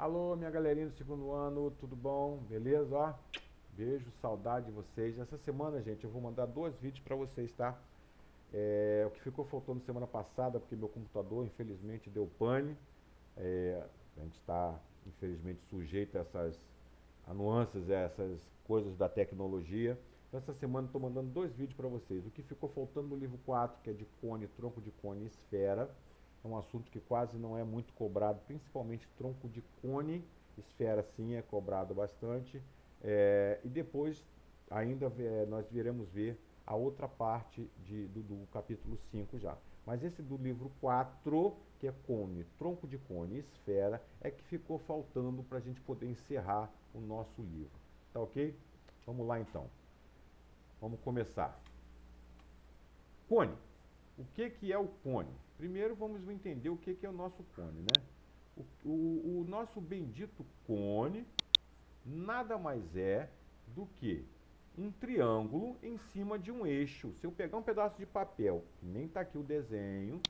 Alô, minha galerinha do segundo ano, tudo bom? Beleza? Ó, beijo, saudade de vocês. Essa semana, gente, eu vou mandar dois vídeos para vocês, tá? O que ficou faltando semana passada, porque meu computador, infelizmente, deu pane. A gente está, infelizmente, sujeito a nuances, a essas coisas da tecnologia. Então, essa semana estou mandando dois vídeos para vocês. O que ficou faltando no livro 4, que é de cone, tronco de cone e esfera. É um assunto que quase não é muito cobrado, principalmente tronco de cone, esfera sim é cobrado bastante. E depois ainda nós viremos ver a outra parte do capítulo 5 já. Mas esse do livro 4, que é cone, tronco de cone e esfera, é que ficou faltando para a gente poder encerrar o nosso livro. Tá ok? Vamos lá então. Vamos começar. Cone. O que é o cone? Primeiro vamos entender o que é o nosso cone, né? O nosso bendito cone nada mais é do que um triângulo em cima de um eixo. Se eu pegar um pedaço de papel, que nem está aqui o desenho,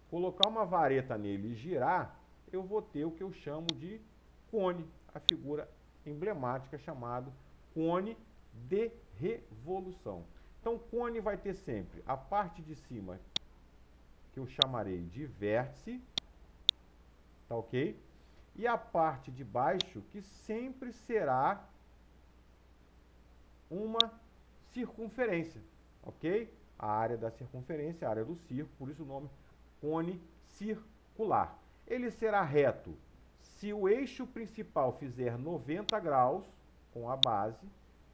colocar uma vareta nele e girar, eu vou ter o que eu chamo de cone, a figura emblemática chamada cone de revolução. Então, cone vai ter sempre a parte de cima, que eu chamarei de vértice, tá ok? E a parte de baixo, que sempre será uma circunferência, ok? A área da circunferência, a área do círculo, por isso o nome cone circular. Ele será reto se o eixo principal fizer 90 graus com a base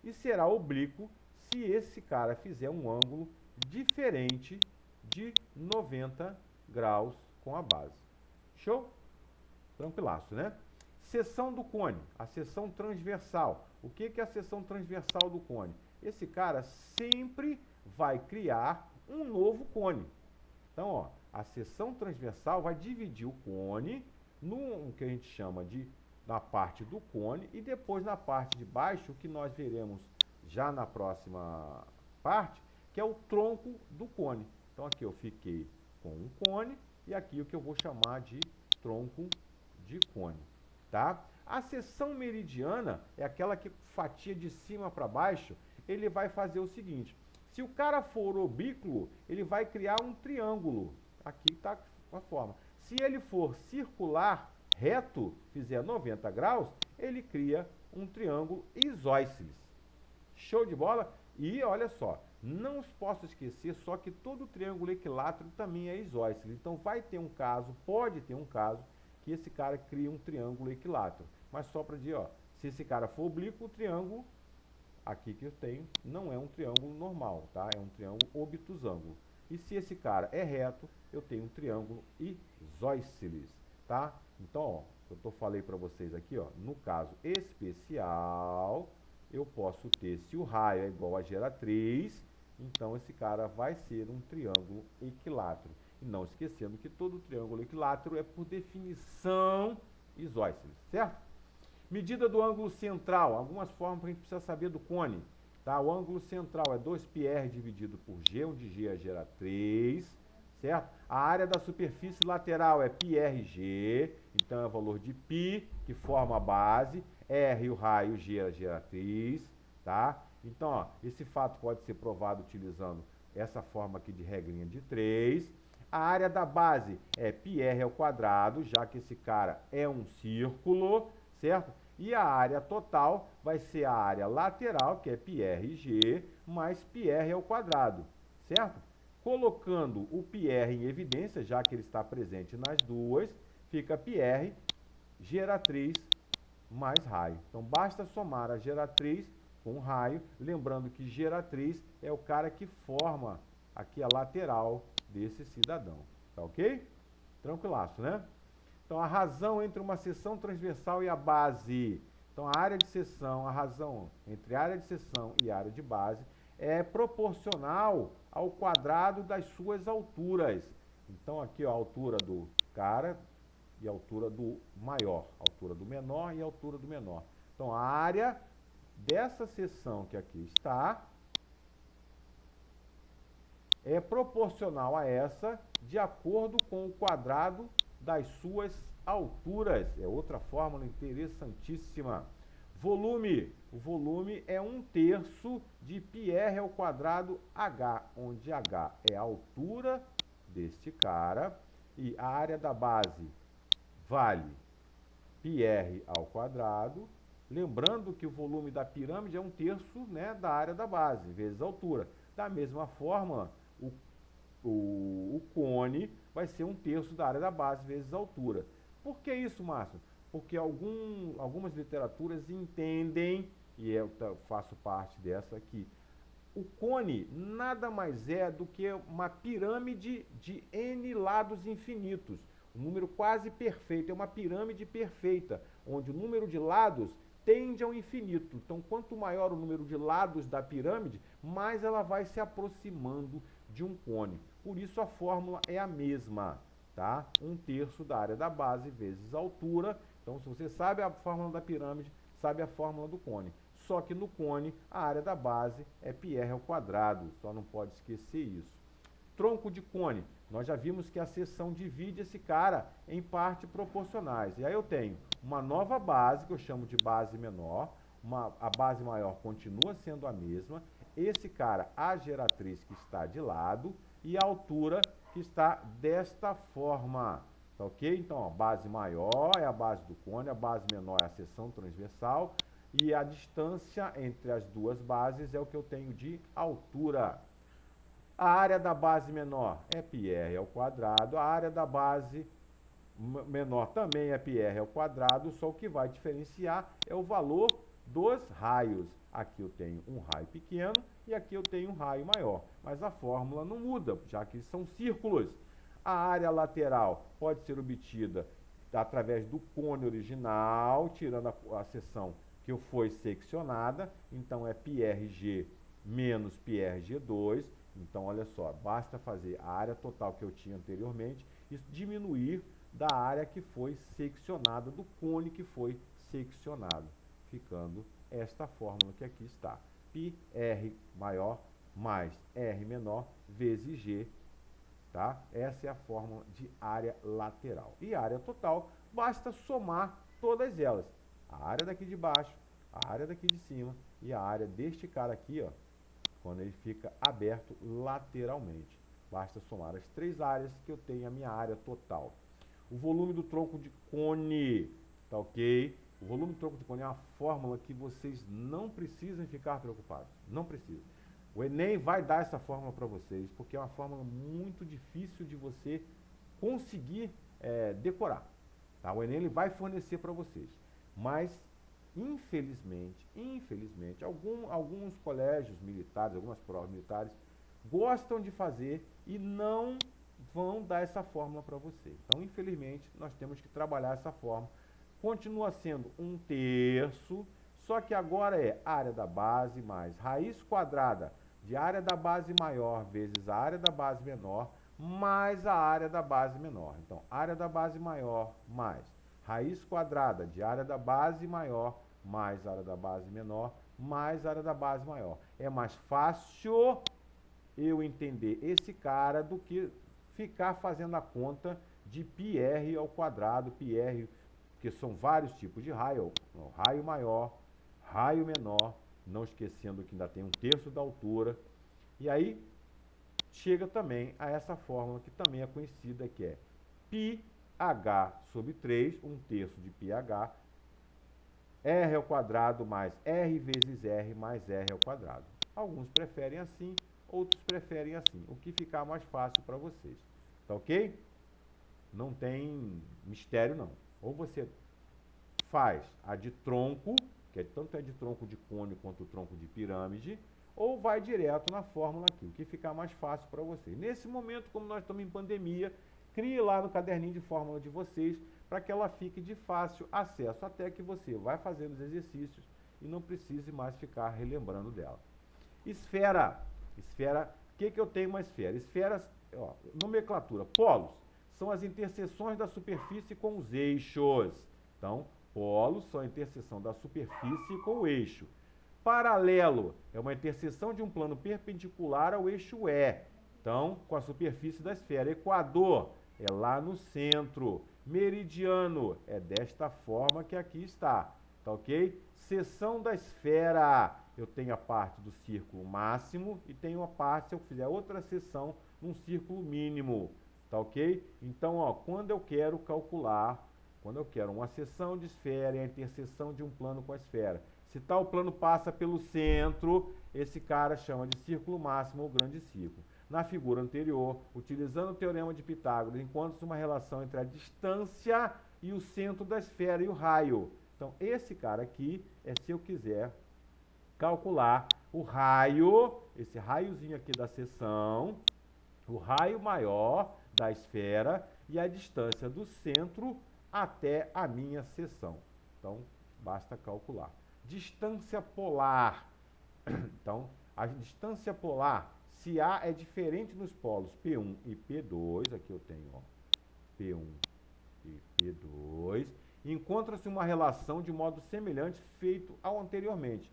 e será oblíquo se esse cara fizer um ângulo diferente de 90 graus com a base. Show? Tranquilaço, né? Seção do cone, a seção transversal. O que é a seção transversal do cone? Esse cara sempre vai criar um novo cone. Então, ó, a seção transversal vai dividir o cone no que a gente chama de na parte do cone e depois na parte de baixo, que nós veremos já na próxima parte, que é o tronco do cone. Então, aqui eu fiquei com um cone e aqui o que eu vou chamar de tronco de cone, tá? A seção meridiana é aquela que fatia de cima para baixo, ele vai fazer o seguinte: se o cara for oblíquo, ele vai criar um triângulo. Aqui está a forma. Se ele for circular, reto, fizer 90 graus, ele cria um triângulo isósceles. Show de bola? E olha só, não posso esquecer só que todo triângulo equilátero também é isósceles. Então vai ter um caso, pode ter um caso, que esse cara cria um triângulo equilátero. Mas só para dizer, ó, se esse cara for oblíquo, o triângulo aqui que eu tenho não é um triângulo normal, tá? É um triângulo obtusângulo. E se esse cara é reto, eu tenho um triângulo isósceles, tá? Então, ó, falei para vocês aqui, ó, no caso especial, eu posso ter, se o raio é igual a geratriz, então esse cara vai ser um triângulo equilátero. E não esquecendo que todo triângulo equilátero é, por definição, isósceles, certo? Medida do ângulo central, algumas formas que a gente precisa saber do cone. Tá? O ângulo central é 2πr dividido por g, onde g é geratriz, certo? A área da superfície lateral é πrg, então é o valor de π, que forma a base, r o raio, g a geratriz, tá? Então, ó, esse fato pode ser provado utilizando essa forma aqui de regrinha de 3. A área da base é πr ao quadrado, já que esse cara é um círculo, certo? E a área total vai ser a área lateral, que é πrg, mais πr ao quadrado, certo? Colocando o πr em evidência, já que ele está presente nas duas, fica πr, geratriz, mais raio. Então, basta somar a geratriz com raio, lembrando que geratriz é o cara que forma aqui a lateral desse cidadão, tá ok? Tranquilaço, né? Então, a razão entre uma seção transversal e a base. Então, a área de seção, a razão entre a área de seção e a área de base é proporcional ao quadrado das suas alturas. Então, aqui ó, a altura do cara e a altura do maior, a altura do menor e a altura do menor. Então, a área dessa seção que aqui está é proporcional a essa de acordo com o quadrado das suas alturas. É outra fórmula interessantíssima. Volume. O volume é 1/3 de πr ao quadrado h, onde h é a altura deste cara e a área da base vale πr ao quadrado. Lembrando que o volume da pirâmide é 1/3, né, da área da base, vezes a altura. Da mesma forma, o cone vai ser 1/3 da área da base vezes a altura. Por que isso, Márcio? Porque algumas literaturas entendem, e eu faço parte dessa aqui, o cone nada mais é do que uma pirâmide de n lados infinitos. Um número quase perfeito, é uma pirâmide perfeita, onde o número de lados tende ao infinito. Então, quanto maior o número de lados da pirâmide, mais ela vai se aproximando de um cone. Por isso, a fórmula é a mesma, tá? 1/3 da área da base vezes a altura. Então, se você sabe a fórmula da pirâmide, sabe a fórmula do cone. Só que no cone, a área da base é πr ao quadrado. Só não pode esquecer isso. Tronco de cone. Nós já vimos que a seção divide esse cara em partes proporcionais. E aí eu tenho uma nova base, que eu chamo de base menor. A base maior continua sendo a mesma. Esse cara, a geratriz que está de lado. E a altura que está desta forma. Tá ok? Então, ó, base maior é a base do cone, a base menor é a seção transversal. E a distância entre as duas bases é o que eu tenho de altura. A área da base menor é πr ao quadrado, a área da base menor também é πr ao quadrado, só o que vai diferenciar é o valor dos raios. Aqui eu tenho um raio pequeno e aqui eu tenho um raio maior, mas a fórmula não muda, já que são círculos. A área lateral pode ser obtida através do cone original, tirando a seção que foi seccionada, então é πrg menos πrg2. Então, olha só, basta fazer a área total que eu tinha anteriormente e diminuir da área que foi seccionada, do cone que foi seccionado, ficando esta fórmula que aqui está. πr maior mais r menor vezes g, tá? Essa é a fórmula de área lateral. E área total, basta somar todas elas. A área daqui de baixo, a área daqui de cima e a área deste cara aqui, ó, quando ele fica aberto lateralmente. Basta somar as três áreas que eu tenho a minha área total. O volume do tronco de cone, tá ok? O volume do tronco de cone é uma fórmula que vocês não precisam ficar preocupados. Não precisam. O Enem vai dar essa fórmula para vocês, porque é uma fórmula muito difícil de você conseguir decorar. Tá? O Enem ele vai fornecer para vocês. Mas infelizmente, alguns colégios militares, algumas provas militares, gostam de fazer e não vão dar essa fórmula para você. Então, infelizmente, nós temos que trabalhar essa fórmula. Continua sendo 1/3, só que agora é área da base mais raiz quadrada de área da base maior vezes a área da base menor, mais a área da base menor. Então, área da base maior mais raiz quadrada de área da base maior mais área da base menor, mais área da base maior. É mais fácil eu entender esse cara do que ficar fazendo a conta de πr ao quadrado, πr, porque são vários tipos de raio, raio maior, raio menor, não esquecendo que ainda tem 1/3 da altura. E aí chega também a essa fórmula que também é conhecida, que é πh sobre 3, 1/3 de πh, r ao quadrado mais r vezes r mais r ao quadrado. Alguns preferem assim, outros preferem assim. O que ficar mais fácil para vocês. Tá ok? Não tem mistério, não. Ou você faz a de tronco, que tanto é de tronco de cone quanto tronco de pirâmide, ou vai direto na fórmula aqui, o que ficar mais fácil para vocês. Nesse momento, como nós estamos em pandemia, crie lá no caderninho de fórmula de vocês, para que ela fique de fácil acesso, até que você vai fazendo os exercícios e não precise mais ficar relembrando dela. Esfera. Esfera, o que eu tenho uma esfera? Esferas, ó, nomenclatura, polos, são as interseções da superfície com os eixos. Então, polos são a interseção da superfície com o eixo. Paralelo é uma interseção de um plano perpendicular ao eixo E, então, com a superfície da esfera. Equador é lá no centro. Meridiano é desta forma que aqui está, tá ok? Seção da esfera, eu tenho a parte do círculo máximo e tenho a parte, se eu fizer outra seção, num círculo mínimo, tá ok? Então, ó, quando eu quero calcular, quando eu quero uma seção de esfera e a interseção de um plano com a esfera, se tal plano passa pelo centro, esse cara chama de círculo máximo ou grande círculo. Na figura anterior, utilizando o teorema de Pitágoras, encontra-se uma relação entre a distância e o centro da esfera e o raio. Então, esse cara aqui é se eu quiser calcular o raio, esse raiozinho aqui da seção, o raio maior da esfera e a distância do centro até a minha seção. Então, basta calcular. Distância polar. Então, a distância polar, se A é diferente nos polos P1 e P2, aqui eu tenho ó, P1 e P2, encontra-se uma relação de modo semelhante feito ao anteriormente.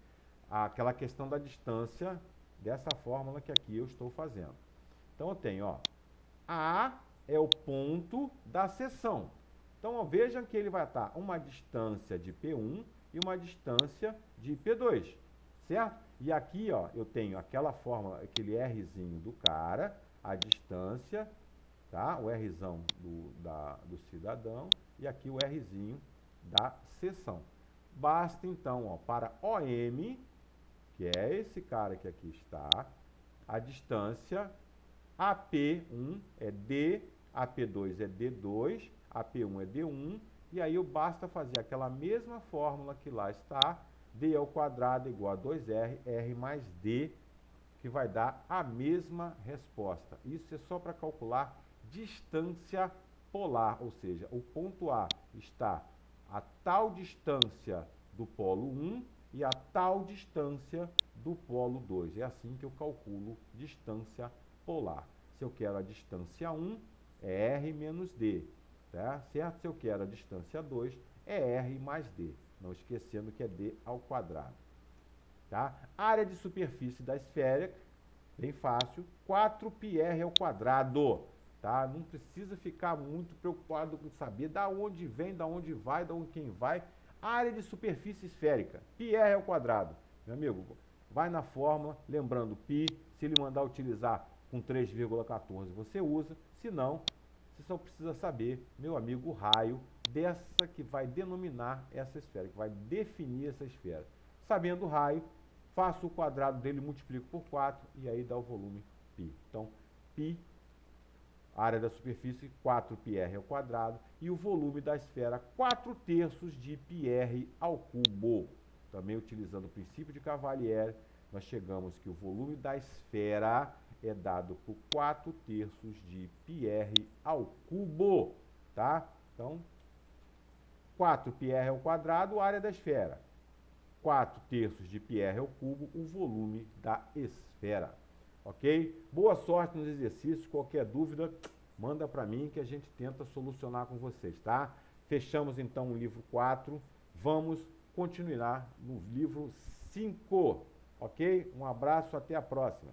Aquela questão da distância dessa fórmula que aqui eu estou fazendo. Então, eu tenho, ó, A é o ponto da seção. Então, ó, vejam que ele vai estar uma distância de P1 e uma distância de P2, certo? E aqui, ó, eu tenho aquela fórmula, aquele Rzinho do cara, a distância, tá? O Rzão do cidadão e aqui o Rzinho da seção. Basta, então, ó, para OM, que é esse cara que aqui está, a distância AP1 é D, AP2 é D2, AP1 é D1, e aí basta fazer aquela mesma fórmula que lá está, D ao quadrado igual a 2R, R mais D, que vai dar a mesma resposta. Isso é só para calcular distância polar, ou seja, o ponto A está a tal distância do polo 1 e a tal distância do polo 2. É assim que eu calculo distância polar. Se eu quero a distância 1, é R menos D, tá? Certo? Se eu quero a distância 2, é R mais D. Não esquecendo que é D ao quadrado. Tá? Área de superfície da esfera, bem fácil, 4πr ao quadrado. Tá? Não precisa ficar muito preocupado com saber da onde vem, da onde vai, da onde quem vai. Área de superfície esférica, πr ao quadrado. Meu amigo, vai na fórmula, lembrando π, se ele mandar utilizar com 3,14 você usa, se não, você só precisa saber, meu amigo, o raio dessa que vai denominar essa esfera, que vai definir essa esfera. Sabendo o raio, faço o quadrado dele, multiplico por 4 e aí dá o volume π. Então, π, área da superfície, 4πr ao quadrado, e o volume da esfera, 4/3 de πr ao cubo. Também utilizando o princípio de Cavalieri, nós chegamos que o volume da esfera é dado por 4/3 de πr ao cubo, tá? Então, 4πr ao quadrado, área da esfera. 4/3 de πr ao cubo, o volume da esfera. Ok? Boa sorte nos exercícios. Qualquer dúvida, manda para mim que a gente tenta solucionar com vocês, tá? Fechamos então o livro 4. Vamos continuar no livro 5. Ok? Um abraço, até a próxima.